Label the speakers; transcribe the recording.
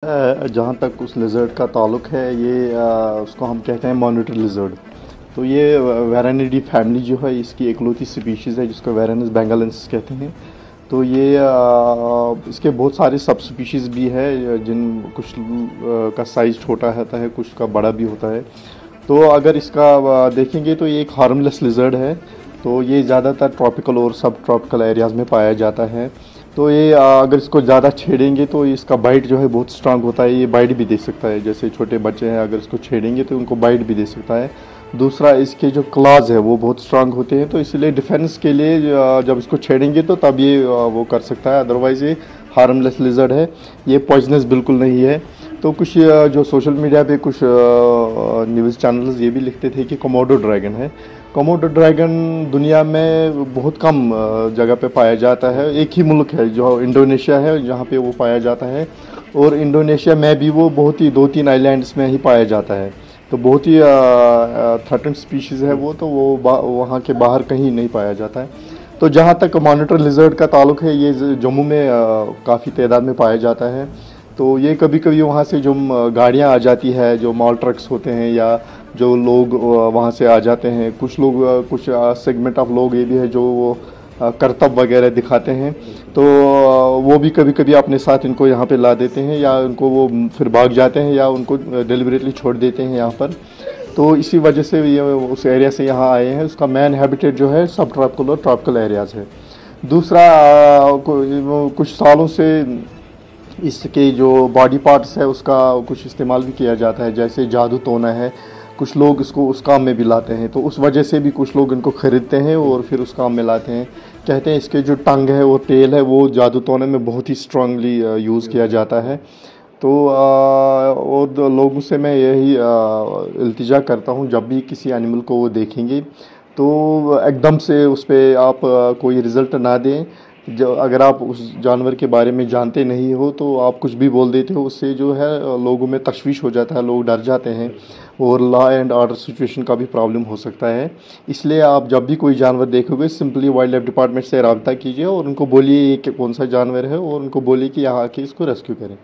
Speaker 1: जहाँ तक उस लिज़र्ड का ताल्लुक़ है ये उसको हम कहते हैं मॉनिटर लिज़र्ड। तो ये वेरानिडी फैमिली जो है इसकी इकलौती स्पीशीज़ है जिसको वेरानिस बेंगालेंसिस कहते हैं। तो ये इसके बहुत सारे सब स्पीशीज़ भी है जिन कुछ का साइज़ छोटा होता है, कुछ का बड़ा भी होता है। तो अगर इसका देखेंगे तो ये एक हार्मलेस लिज़र्ड है। तो ये ज़्यादातर ट्रॉपिकल और सब ट्रॉपिकल एरियाज़ में पाया जाता है। तो ये अगर इसको ज़्यादा छेड़ेंगे तो इसका बाइट जो है बहुत स्ट्रांग होता है, ये बाइट भी दे सकता है। जैसे छोटे बच्चे हैं अगर इसको छेड़ेंगे तो उनको बाइट भी दे सकता है। दूसरा, इसके जो क्लॉज है वो बहुत स्ट्रांग होते हैं, तो इसलिए डिफेंस के लिए जब इसको छेड़ेंगे तो तब ये वो कर सकता है। अदरवाइज़ ये हार्मलेस लिज़र्ड है, ये पॉइजनस बिल्कुल नहीं है। तो कुछ जो सोशल मीडिया पे कुछ न्यूज़ चैनल्स ये भी लिखते थे कि कोमोडो ड्रैगन है। कोमोडो ड्रैगन दुनिया में बहुत कम जगह पे पाया जाता है। एक ही मुल्क है जो इंडोनेशिया है जहाँ पे वो पाया जाता है, और इंडोनेशिया में भी वो बहुत ही 2-3 आइलैंड्स में ही पाया जाता है। तो बहुत ही थ्रेटेंड स्पीशीज़ है वो, तो वो वहाँ के बाहर कहीं नहीं पाया जाता है। तो जहाँ तक मॉनिटर लिज़र्ड का ताल्लुक़ है, ये जम्मू में काफ़ी तादाद में पाया जाता है। तो ये कभी कभी वहाँ से जो गाड़ियाँ आ जाती है, जो माल ट्रक्स होते हैं या जो लोग वहाँ से आ जाते हैं, कुछ लोग कुछ सेगमेंट ऑफ लोग ये भी है जो वो करतब वगैरह दिखाते हैं, तो वो भी कभी कभी अपने साथ इनको यहाँ पे ला देते हैं, या उनको वो फिर भाग जाते हैं या उनको डिलिबरेटली छोड़ देते हैं यहाँ पर। तो इसी वजह से ये उस एरिया से यहाँ आए हैं। उसका मेन हैबिटेट जो है सब ट्रॉपिकल और ट्रॉपिकल एरियाज़ है। दूसरा, कुछ सालों से इसके जो बॉडी पार्ट्स है उसका कुछ इस्तेमाल भी किया जाता है, जैसे जादू टोना है, कुछ लोग इसको उस काम में भी लाते हैं। तो उस वजह से भी कुछ लोग इनको ख़रीदते हैं और फिर उस काम में लाते हैं। कहते हैं इसके जो टंग है, वो टेल है, वो जादू टोने में बहुत ही स्ट्रांगली यूज़ किया जाता है। तो और लोगों से मैं यही इल्तिजा करता हूँ, जब भी किसी एनिमल को वो देखेंगे तो एकदम से उस पर आप कोई रिज़ल्ट ना दें। जो अगर आप उस जानवर के बारे में जानते नहीं हो तो आप कुछ भी बोल देते हो, उससे जो है लोगों में तशवीश हो जाता है, लोग डर जाते हैं और लॉ एंड ऑर्डर सिचुएशन का भी प्रॉब्लम हो सकता है। इसलिए आप जब भी कोई जानवर देखोगे सिंपली वाइल्ड लाइफ डिपार्टमेंट से रब्ता कीजिए और उनको बोलिए ये कौन सा जानवर है, और उनको बोलिए कि यहाँ आके इसको रेस्क्यू करें।